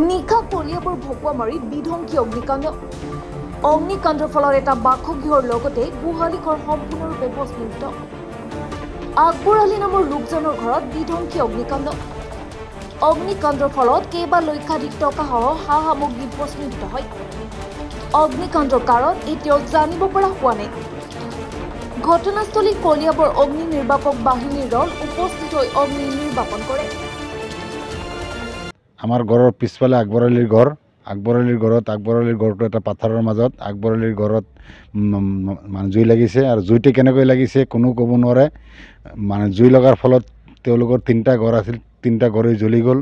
নিশা কলিয়াবৰ ভকুৱামাৰীত বিধ্বংসী অগ্নিকাণ্ড। অগ্নিকাণ্ডৰ ফলত এটা বাসগৃহৰ লগতে গোহালি ঘৰ সম্পূৰ্ণৰূপে ভস্মীভূত। আকবৰ আলী নামৰ লোকজনৰ ঘৰত বিধ্বংসী অগ্নিকাণ্ড। অগ্নিকাণ্ডৰ ফলত কেইবা লক্ষাধিক টকাসহ সা সামগ্ৰী ভস্মীভূত হয়। অগ্নিকাণ্ডৰ কাৰণ এতিয়াও জানিব পৰা হোৱা নাই। ঘটনাস্থলীত কলিয়াবৰ অগ্নি নিৰ্বাপক বাহিনীৰ দল উপস্থিত হৈ অগ্নি নিৰ্বাপন কৰে। আমাৰ ঘৰৰ পিছফালে আকবৰ আলীৰ ঘৰ। আকবৰ আলীৰ ঘৰটো এটা পাথৰৰ মাজত। আকবৰ আলীৰ ঘৰত মানে জুই লাগিছে আৰু জুইটো কেনেকৈ লাগিছে কোনো ক'ব নোৱাৰে। মানে জুই লগাৰ ফলত তেওঁলোকৰ তিনিটা ঘৰ আছিল, তিনিটা ঘৰেই জ্বলি গ'ল।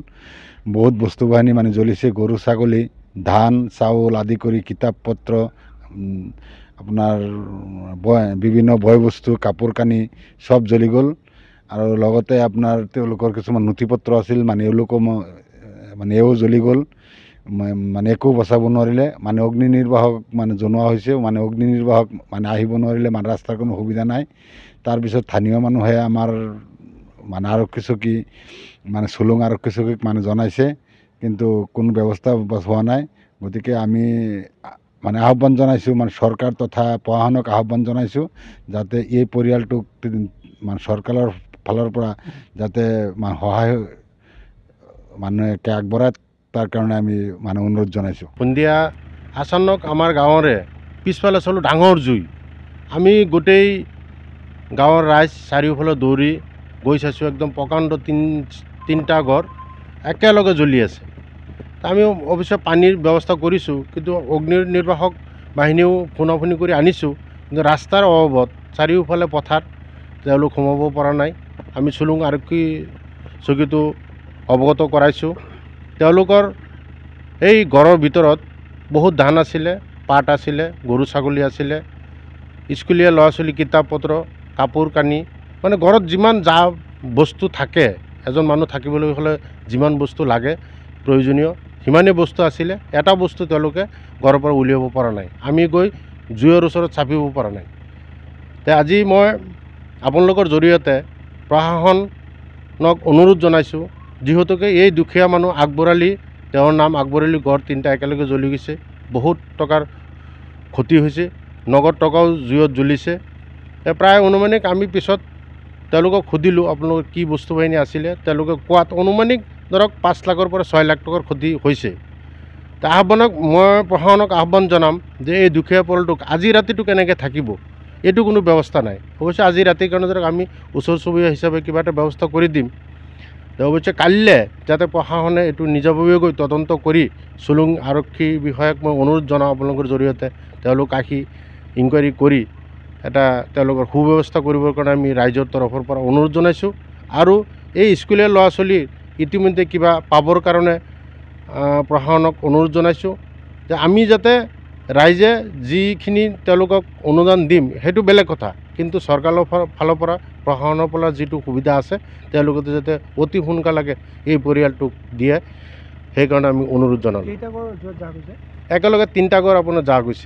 বহুত বস্তু বাহিনী মানে জ্বলিছে, গৰু ছাগলী, ধান চাউল আদি কৰি কিতাপ পত্ৰ, আপোনাৰ বিভিন্ন বয় বস্তু, কাপোৰ কানি চব জ্বলি গ'ল। আৰু লগতে আপোনাৰ তেওঁলোকৰ কিছুমান নথি পত্ৰ আছিল, মানে এওঁলোকো মানে এও জ্বলি গ'ল। মানে একো বচাব নোৱাৰিলে। মানে অগ্নি নিৰ্বাহক মানে জনোৱা হৈছে, মানে অগ্নি নিৰ্বাহক মানে আহিব নোৱাৰিলে, মানে ৰাস্তাৰ কোনো সুবিধা নাই। তাৰপিছত স্থানীয় মানুহে আমাৰ মানে আৰক্ষী চকী মানে চুলুং আৰক্ষী চকীক মানে জনাইছে, কিন্তু কোনো ব্যৱস্থা হোৱা নাই। গতিকে আমি মানে আহ্বান জনাইছোঁ, মানে চৰকাৰ তথা প্ৰশাসনক আহ্বান জনাইছোঁ যাতে এই পৰিয়ালটোক মানে চৰকাৰৰ ফালৰ পৰা যাতে মানে সহায় মানুহে আগবঢ়ায়, তাৰ কাৰণে আমি মানে অনুৰোধ জনাইছোঁ। সন্ধিয়া আচানক আমাৰ গাঁৱৰে পিছফালে চালোঁ ডাঙৰ জুই। আমি গোটেই গাঁৱৰ ৰাইজ চাৰিওফালে দৌৰি গৈ চাইছোঁ, একদম প্ৰকাণ্ড তিনিটা ঘৰ একেলগে জ্বলি আছে। আমি অৱশ্যে পানীৰ ব্যৱস্থা কৰিছোঁ, কিন্তু অগ্নি নিৰ্বাপক বাহিনীও ফোনাফোনি কৰি আনিছোঁ, কিন্তু ৰাস্তাৰ অভাৱত চাৰিওফালে পথাৰ, তেওঁলোক সোমাব পৰা নাই। আমি চুলুং আৰক্ষী চকীটো অৱগত কৰাইছোঁ। তেওঁলোকৰ এই ঘৰৰ ভিতৰত বহুত ধান আছিলে, পাত আছিলে, গৰু ছাগলী আছিলে, স্কুলীয়া ল'ৰা ছোৱালী কিতাপ পত্ৰ, কাপোৰ কানি, মানে ঘৰত যিমান যা বস্তু থাকে, এজন মানুহ থাকিবলৈ হ'লে যিমান বস্তু লাগে প্ৰয়োজনীয় সিমানেই বস্তু আছিলে। এটা বস্তু তেওঁলোকে ঘৰৰ পৰা উলিয়াব পৰা নাই। আমি গৈ জুইৰ ওচৰত চাপিব পৰা নাই। তে আজি মই আপোনালোকৰ জৰিয়তে প্ৰশাসনক অনুৰোধ জনাইছোঁ, যিহেতুকে এই দুখীয়া মানুহ আকবৰ আলী, তেওঁৰ নাম আকবৰ আলী, ঘৰ তিনিটা একেলগে জ্বলি গৈছে, বহুত টকাৰ ক্ষতি হৈছে, নগদ টকাও জুইত জ্বলিছে। প্ৰায় অনুমানিক আমি পিছত তেওঁলোকক সুধিলোঁ আপোনালোকৰ কি বস্তু বাহিনী আছিলে, তেওঁলোকে কোৱাত অনুমানিক ধৰক 5 লাখৰ পৰা 6 লাখ টকাৰ ক্ষতি হৈছে। মই প্ৰশাসনক আহ্বান জনাম যে এই দুখীয়া পৰিয়ালটোক আজি ৰাতিটো কেনেকৈ থাকিব, এইটো কোনো ব্যৱস্থা নাই। অৱশ্যে আজি ৰাতিৰ কাৰণে ধৰক আমি ওচৰ চুবুৰীয়া হিচাপে কিবা এটা ব্যৱস্থা কৰি দিম। অৱশ্যে কাইলৈ যাতে প্ৰশাসনে এইটো নিজাববীয়াকৈ গৈ তদন্ত কৰি চুলুং আৰক্ষী বিষয়াক মই অনুৰোধ জনাওঁ আপোনালোকৰ জৰিয়তে তেওঁলোক আহি ইনকুৱাৰী কৰি এটা তেওঁলোকৰ সুব্যৱস্থা কৰিবৰ কাৰণে আমি ৰাইজৰ তৰফৰ পৰা অনুৰোধ জনাইছোঁ। আৰু এই স্কুলীয়া ল'ৰা ছোৱালী ইতিমধ্যে কিবা পাবৰ কাৰণে প্ৰশাসনক অনুৰোধ জনাইছোঁ যে আমি যাতে ৰাইজে যিখিনি তেওঁলোকক অনুদান দিম সেইটো বেলেগ কথা, কিন্তু চৰকাৰৰ ফালৰ পৰা প্ৰশাসনৰ পৰা যিটো সুবিধা আছে তেওঁলোকে যাতে অতি সোনকালে এই পৰিয়ালটোক দিয়ে, সেইকাৰণে আমি অনুৰোধ জনালোঁ। একেলগে 3টা ঘৰ আপোনাৰ যা গৈছে।